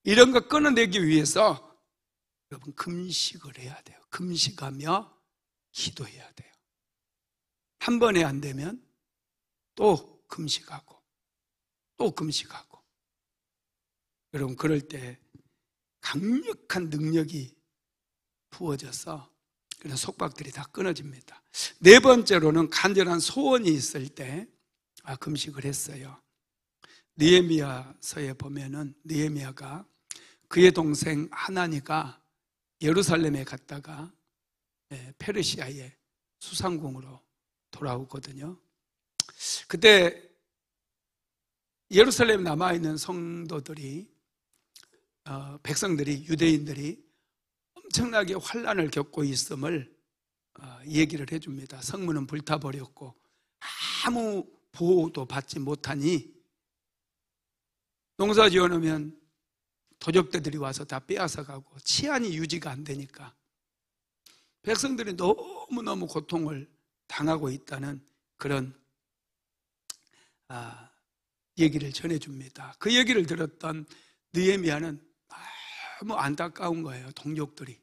이런 거 끊어내기 위해서 여러분 금식을 해야 돼요. 금식하며 기도해야 돼요. 한 번에 안 되면 또 금식하고 또 금식하고. 여러분, 그럴 때 강력한 능력이 부어져서 그런 속박들이 다 끊어집니다. 네 번째로는 간절한 소원이 있을 때 금식을 했어요. 느헤미야서에 보면은 느헤미야가 그의 동생 하나니가 예루살렘에 갔다가 페르시아의 수상궁으로 돌아오거든요. 그때 예루살렘에 남아있는 성도들이, 백성들이, 유대인들이 엄청나게 환난을 겪고 있음을 얘기를 해줍니다. 성문은 불타버렸고 아무 보호도 받지 못하니 농사 지어놓으면 도적들이 와서 다 빼앗아가고 치안이 유지가 안 되니까 백성들이 너무너무 고통을 당하고 있다는 그런 얘기를 전해줍니다. 그 얘기를 들었던 느헤미야는 너무 안타까운 거예요, 동족들이.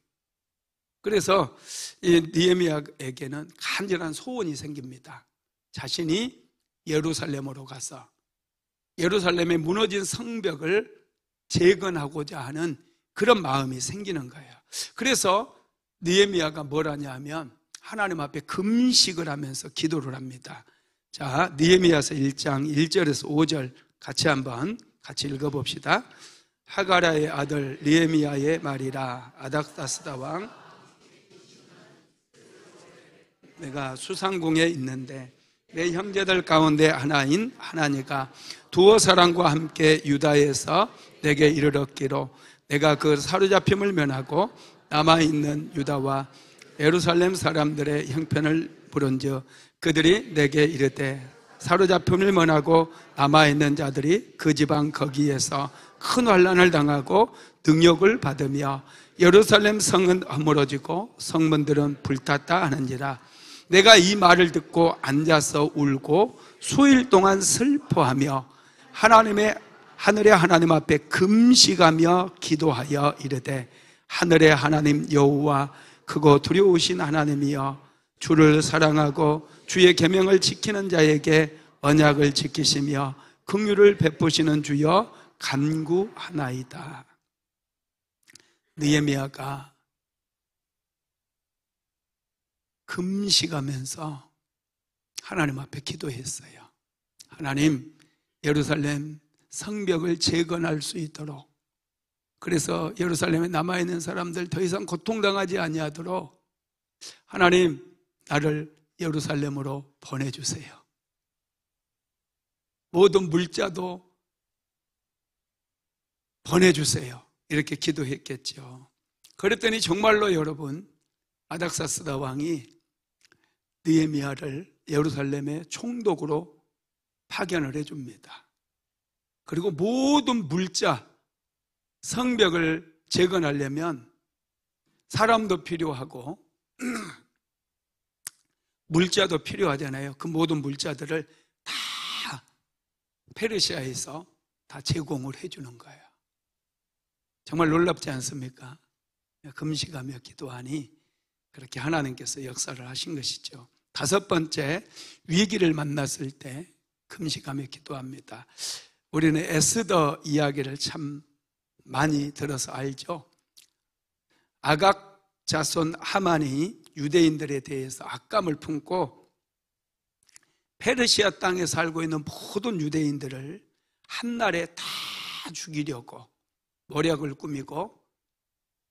그래서 이 느헤미야에게는 간절한 소원이 생깁니다. 자신이 예루살렘으로 가서 예루살렘의 무너진 성벽을 재건하고자 하는 그런 마음이 생기는 거예요. 그래서 느헤미야가 뭘 하냐면 하나님 앞에 금식을 하면서 기도를 합니다. 자, 느헤미야서 1장 1절에서 5절 같이 읽어봅시다. 하가라의 아들 느헤미야의 말이라. 아닥다스다 왕, 내가 수상궁에 있는데 내 형제들 가운데 하나인 하나니가 두어 사람과 함께 유다에서 내게 이르렀기로 내가 그 사로잡힘을 면하고 남아있는 유다와 예루살렘 사람들의 형편을 부른즉 그들이 내게 이르되 사로잡힘을 면하고 남아있는 자들이 그 지방 거기에서 큰 환난을 당하고 능욕을 받으며 예루살렘 성은 허물어지고 성문들은 불탔다 하는지라. 내가 이 말을 듣고 앉아서 울고 수일 동안 슬퍼하며 하늘의 하나님 앞에 금식하며 기도하여 이르되, 하늘의 하나님 여호와 크고 두려우신 하나님이여, 주를 사랑하고 주의 계명을 지키는 자에게 언약을 지키시며 긍휼을 베푸시는 주여 간구하나이다. 느헤미야가 금식하면서 하나님 앞에 기도했어요. 하나님, 예루살렘 성벽을 재건할 수 있도록, 그래서 예루살렘에 남아있는 사람들 더 이상 고통당하지 아니하도록 하나님, 나를 예루살렘으로 보내주세요. 모든 물자도 보내주세요. 이렇게 기도했겠죠. 그랬더니 정말로 여러분, 아닥사스다 왕이 느헤미야를 예루살렘의 총독으로 파견을 해줍니다. 그리고 모든 물자, 성벽을 재건하려면 사람도 필요하고 물자도 필요하잖아요. 그 모든 물자들을 다 페르시아에서 다 제공을 해주는 거예요. 정말 놀랍지 않습니까? 금식하며 기도하니 그렇게 하나님께서 역사를 하신 것이죠. 다섯 번째, 위기를 만났을 때 금식하며 기도합니다. 우리는 에스더 이야기를 참 많이 들어서 알죠. 아각 자손 하만이 유대인들에 대해서 악감을 품고 페르시아 땅에 살고 있는 모든 유대인들을 한날에 다 죽이려고 모략을 꾸미고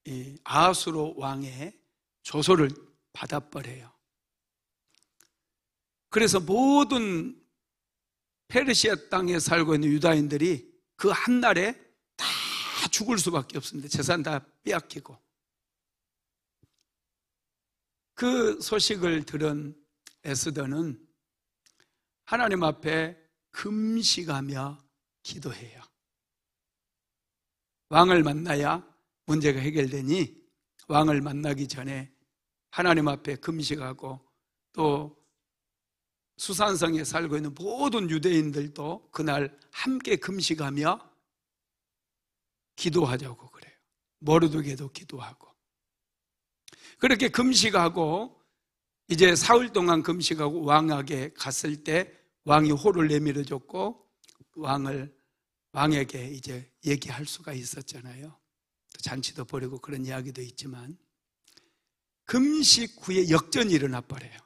이 아하수로 왕의 조소를 받아버려요. 그래서 모든 페르시아 땅에 살고 있는 유다인들이 그 한날에 다 죽을 수밖에 없습니다. 재산 다 빼앗기고. 그 소식을 들은 에스더는 하나님 앞에 금식하며 기도해요. 왕을 만나야 문제가 해결되니 왕을 만나기 전에 하나님 앞에 금식하고, 또 수산성에 살고 있는 모든 유대인들도 그날 함께 금식하며 기도하자고 그래요. 모르드게도 기도하고. 그렇게 금식하고 이제 사흘 동안 금식하고 왕에게 갔을 때 왕이 호를 내밀어 줬고 왕에게 이제 얘기할 수가 있었잖아요. 잔치도 벌이고 그런 이야기도 있지만, 금식 후에 역전이 일어나 버려요.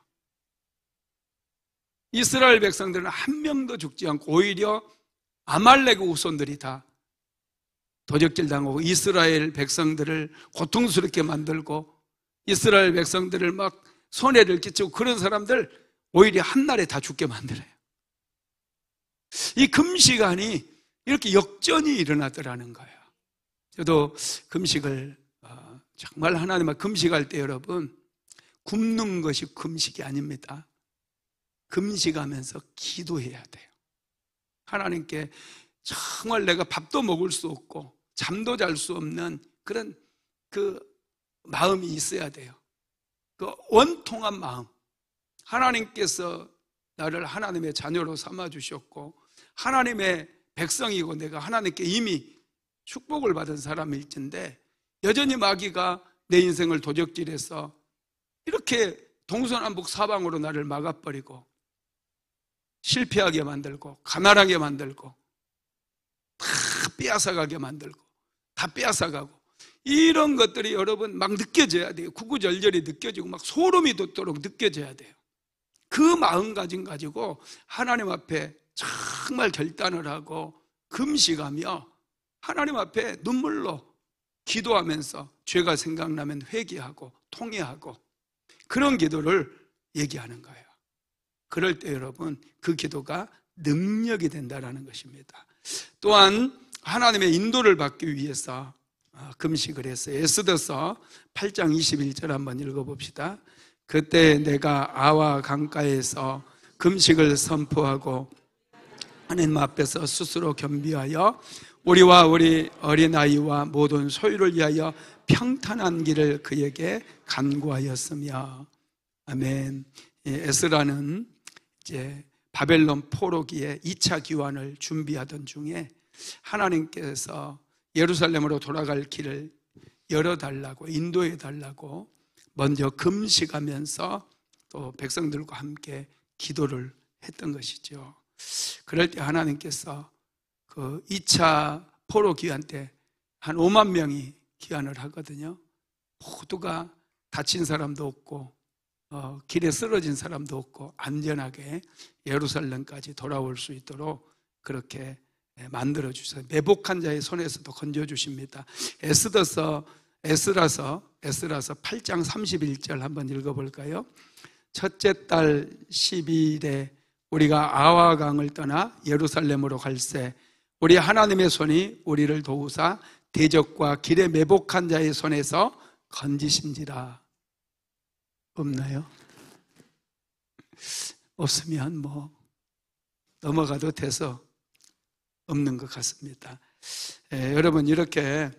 이스라엘 백성들은 한 명도 죽지 않고 오히려 아말렉 후손들이 다 도적질 당하고 이스라엘 백성들을 고통스럽게 만들고 이스라엘 백성들을 막 손해를 끼치고, 그런 사람들 오히려 한날에 다 죽게 만들어요. 이 금시간이 이렇게 역전이 일어나더라는 거예요. 저도 금식을 정말 하나님 앞에 금식할 때 여러분, 굶는 것이 금식이 아닙니다. 금식하면서 기도해야 돼요. 하나님께 정말 내가 밥도 먹을 수 없고 잠도 잘 수 없는 그런 그 마음이 있어야 돼요. 그 원통한 마음. 하나님께서 나를 하나님의 자녀로 삼아 주셨고 하나님의 백성이고 내가 하나님께 이미 축복을 받은 사람일진데, 여전히 마귀가 내 인생을 도적질해서 이렇게 동서남북 사방으로 나를 막아버리고 실패하게 만들고 가난하게 만들고 다 빼앗아가게 만들고 다 빼앗아가고, 이런 것들이 여러분 막 느껴져야 돼요. 구구절절히 느껴지고 막 소름이 돋도록 느껴져야 돼요. 그 마음가짐 가지고 하나님 앞에 정말 결단을 하고 금식하며 하나님 앞에 눈물로 기도하면서 죄가 생각나면 회개하고 통회하고, 그런 기도를 얘기하는 거예요. 그럴 때 여러분 그 기도가 능력이 된다는 것입니다. 또한 하나님의 인도를 받기 위해서 금식을 했어요. 에스더서 8장 21절 한번 읽어봅시다. 그때 내가 아와 강가에서 금식을 선포하고 하나님 앞에서 스스로 겸비하여 우리와 우리 어린아이와 모든 소유를 위하여 평탄한 길을 그에게 간구하였으며. 아멘. 에스라는 이제 바벨론 포로기에 2차 기환을 준비하던 중에 하나님께서 예루살렘으로 돌아갈 길을 열어달라고, 인도해달라고 먼저 금식하면서 또 백성들과 함께 기도를 했던 것이죠. 그럴 때 하나님께서 그 2차 포로 기환 때 한 5만 명이 기환을 하거든요. 모두가 다친 사람도 없고 길에 쓰러진 사람도 없고 안전하게 예루살렘까지 돌아올 수 있도록 그렇게 만들어 주셔서 매복한 자의 손에서도 건져 주십니다. 에스라서 8장 31절 한번 읽어볼까요? 첫째 달 12일에 우리가 아와 강을 떠나 예루살렘으로 갈새 우리 하나님의 손이 우리를 도우사 대적과 길에 매복한 자의 손에서 건지신지라. 없나요? 없으면 뭐 넘어가도 돼서 없는 것 같습니다. 여러분, 이렇게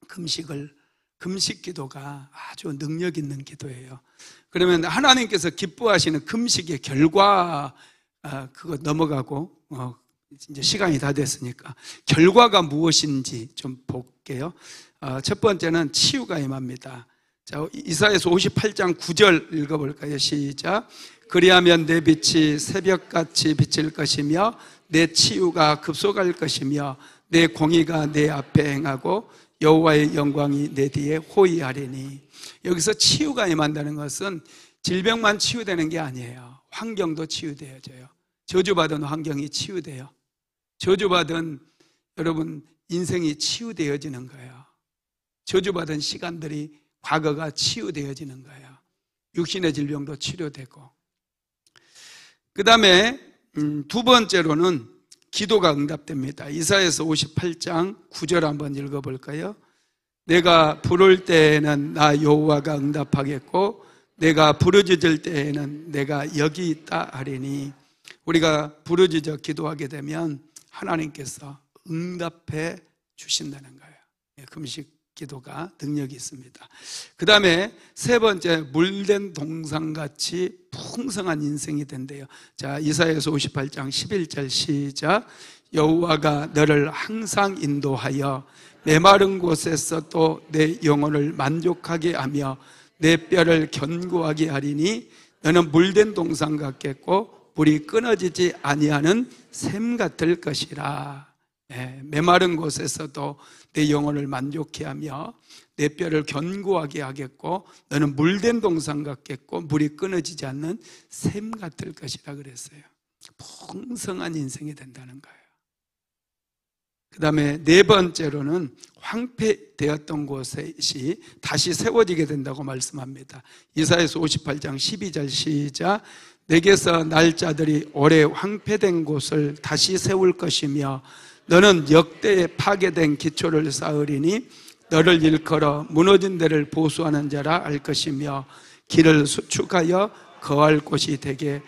금식 기도가 아주 능력 있는 기도예요. 그러면 하나님께서 기뻐하시는 금식의 결과, 그거 넘어가고 이제 시간이 다 됐으니까 결과가 무엇인지 좀 볼게요. 첫 번째는 치유가 임합니다. 자, 이사야서 58장 9절 읽어볼까요? 시작. 그리하면 내 빛이 새벽같이 비칠 것이며 내 치유가 급속할 것이며 내 공의가 내 앞에 행하고 여호와의 영광이 내 뒤에 호위하리니. 여기서 치유가 임한다는 것은 질병만 치유되는 게 아니에요. 환경도 치유되어져요. 저주받은 환경이 치유돼요. 저주받은 여러분 인생이 치유되어지는 거예요. 저주받은 시간들이, 과거가 치유되어지는 거예요. 육신의 질병도 치료되고. 그 다음에 두 번째로는 기도가 응답됩니다. 이사야서 58장 9절 한번 읽어볼까요? 내가 부를 때에는 나 여호와가 응답하겠고 내가 부르짖을 때에는 내가 여기 있다 하리니. 우리가 부르짖어 기도하게 되면 하나님께서 응답해 주신다는 거예요. 금식 기도가 능력이 있습니다. 그 다음에 세 번째, 물된 동산같이 풍성한 인생이 된대요. 자, 이사야서 58장 11절 시작. 여호와가 너를 항상 인도하여 메마른 곳에서 또 내 영혼을 만족하게 하며 내 뼈를 견고하게 하리니 너는 물된 동산 같겠고 물이 끊어지지 아니하는 샘 같을 것이라. 메마른 곳에서도 내 영혼을 만족해 하며 내 뼈를 견고하게 하겠고 너는 물된 동산 같겠고 물이 끊어지지 않는 샘 같을 것이라 그랬어요. 풍성한 인생이 된다는 거예요. 그 다음에 네 번째로는 황폐되었던 곳이 다시 세워지게 된다고 말씀합니다. 이사야서 58장 12절 시작. 내게서 날짜들이 오래 황폐된 곳을 다시 세울 것이며 너는 역대에 파괴된 기초를 쌓으리니 너를 일컬어 무너진 데를 보수하는 자라 할 것이며 길을 수축하여 거할 곳이 되게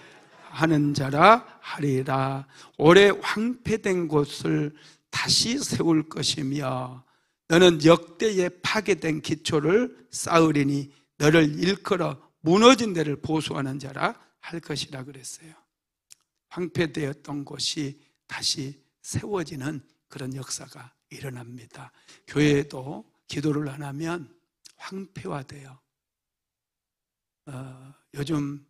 하는 자라 하리라. 오래 황폐된 곳을 다시 세울 것이며 너는 역대에 파괴된 기초를 쌓으리니 너를 일컬어 무너진 데를 보수하는 자라 할 것이라 그랬어요. 황폐되었던 곳이 다시 세워지는 그런 역사가 일어납니다. 교회에도 기도를 안 하면 황폐화돼요. 요즘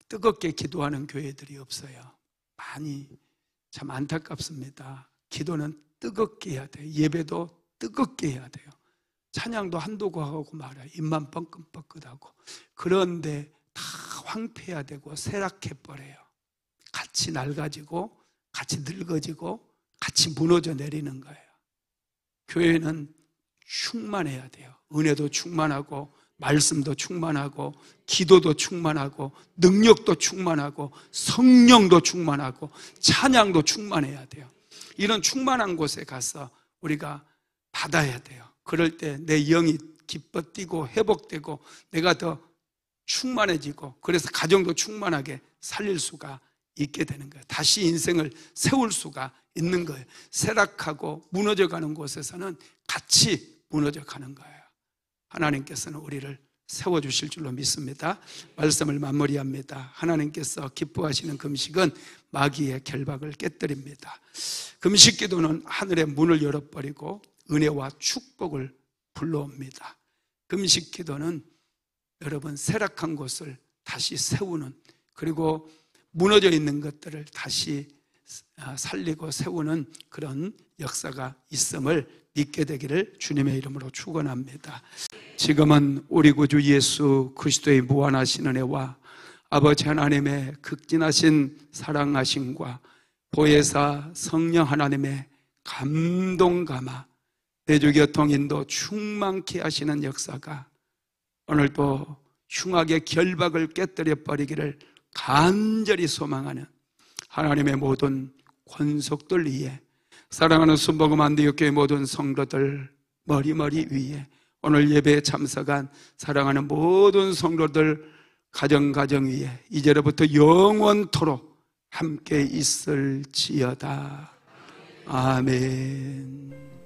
뜨겁게 기도하는 교회들이 없어요. 많이 참 안타깝습니다. 기도는 뜨겁게 해야 돼요. 예배도 뜨겁게 해야 돼요. 찬양도 한두 곡 하고 말아요. 입만 뻥긋뻥긋하고. 그런데 다 황폐해야 되고 쇠락해버려요. 같이 낡아지고 같이 늙어지고 같이 무너져 내리는 거예요. 교회는 충만해야 돼요. 은혜도 충만하고 말씀도 충만하고 기도도 충만하고 능력도 충만하고 성령도 충만하고 찬양도 충만해야 돼요. 이런 충만한 곳에 가서 우리가 받아야 돼요. 그럴 때 내 영이 기뻐 뛰고 회복되고 내가 더 충만해지고, 그래서 가정도 충만하게 살릴 수가 있게 되는 거예요. 다시 인생을 세울 수가 있는 거예요. 쇠락하고 무너져가는 곳에서는 같이 무너져가는 거예요. 하나님께서는 우리를 세워주실 줄로 믿습니다. 말씀을 마무리합니다. 하나님께서 기뻐하시는 금식은 마귀의 결박을 깨뜨립니다. 금식 기도는 하늘의 문을 열어버리고 은혜와 축복을 불러옵니다. 금식 기도는 여러분 쇠락한 곳을 다시 세우는, 그리고 무너져 있는 것들을 다시 살리고 세우는 그런 역사가 있음을 믿게 되기를 주님의 이름으로 축원합니다. 지금은 우리 구주 예수 그리스도의 무한하신 은혜와 아버지 하나님의 극진하신 사랑하심과 보혜사 성령 하나님의 감동감화, 내주 교통 인도 충만케 하시는 역사가 오늘도 흉악의 결박을 깨뜨려 버리기를 간절히 소망하는 하나님의 모든 권속들 위에, 사랑하는 순복음 안디옥교회 모든 성도들 머리머리 위에, 오늘 예배에 참석한 사랑하는 모든 성도들 가정 위에 이제로부터 영원토록 함께 있을지어다. 아멘.